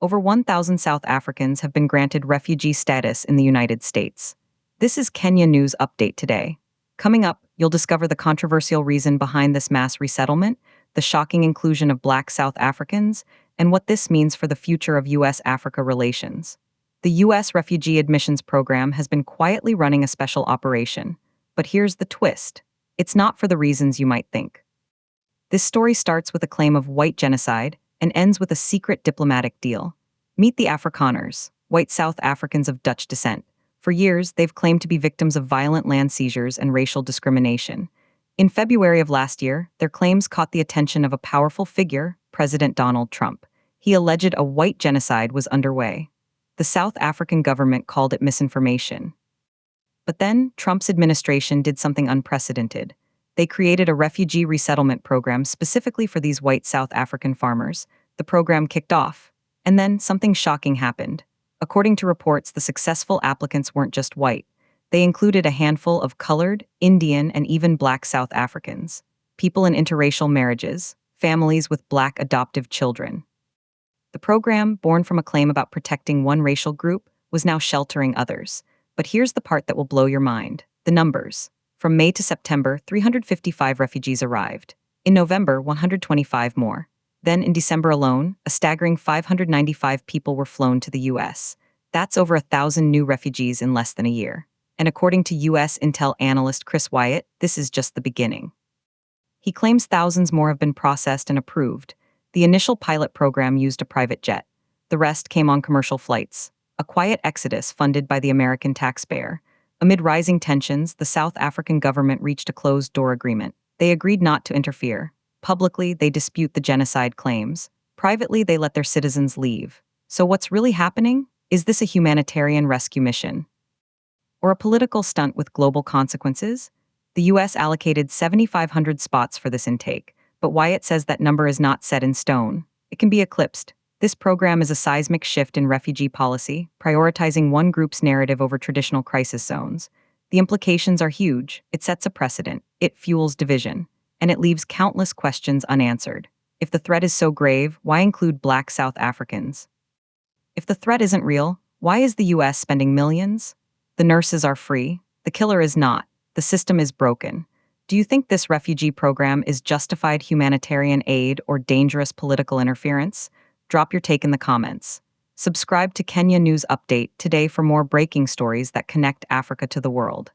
over 1,000 South Africans have been granted refugee status in the United States. This is Kenya News Update today. Coming up, you'll discover the controversial reason behind this mass resettlement, the shocking inclusion of Black South Africans, and what this means for the future of U.S.-Africa relations. The U.S. Refugee Admissions Program has been quietly running a special operation. But here's the twist. It's not for the reasons you might think. This story starts with a claim of white genocide and ends with a secret diplomatic deal. Meet the Afrikaners, white South Africans of Dutch descent. For years, they've claimed to be victims of violent land seizures and racial discrimination. In February of last year, their claims caught the attention of a powerful figure, President Donald Trump. He alleged a white genocide was underway. The South African government called it misinformation. But then, Trump's administration did something unprecedented. They created a refugee resettlement program specifically for these white South African farmers. The program kicked off. And then, something shocking happened. According to reports, the successful applicants weren't just white. They included a handful of colored, Indian, and even Black South Africans, people in interracial marriages, families with Black adoptive children. The program, born from a claim about protecting one racial group, was now sheltering others. But here's the part that will blow your mind. The numbers. From May to September, 355 refugees arrived. In November, 125 more. Then, in December alone, a staggering 595 people were flown to the U.S. That's over 1,000 new refugees in less than a year. And according to U.S. Intel analyst Chris Wyatt, this is just the beginning. He claims thousands more have been processed and approved. The initial pilot program used a private jet. The rest came on commercial flights. A quiet exodus funded by the American taxpayer. Amid rising tensions, the South African government reached a closed-door agreement. They agreed not to interfere. Publicly, they dispute the genocide claims. Privately, they let their citizens leave. So what's really happening? Is this a humanitarian rescue mission? Or a political stunt with global consequences? The U.S. allocated 7,500 spots for this intake, but Wyatt says that number is not set in stone. It can be eclipsed. This program is a seismic shift in refugee policy, prioritizing one group's narrative over traditional crisis zones. The implications are huge. It sets a precedent. It fuels division. And it leaves countless questions unanswered. If the threat is so grave, why include Black South Africans? If the threat isn't real, why is the U.S. spending millions? The nurses are free. The killer is not. The system is broken. Do you think this refugee program is justified humanitarian aid or dangerous political interference? Drop your take in the comments. Subscribe to Kenya News Update today for more breaking stories that connect Africa to the world.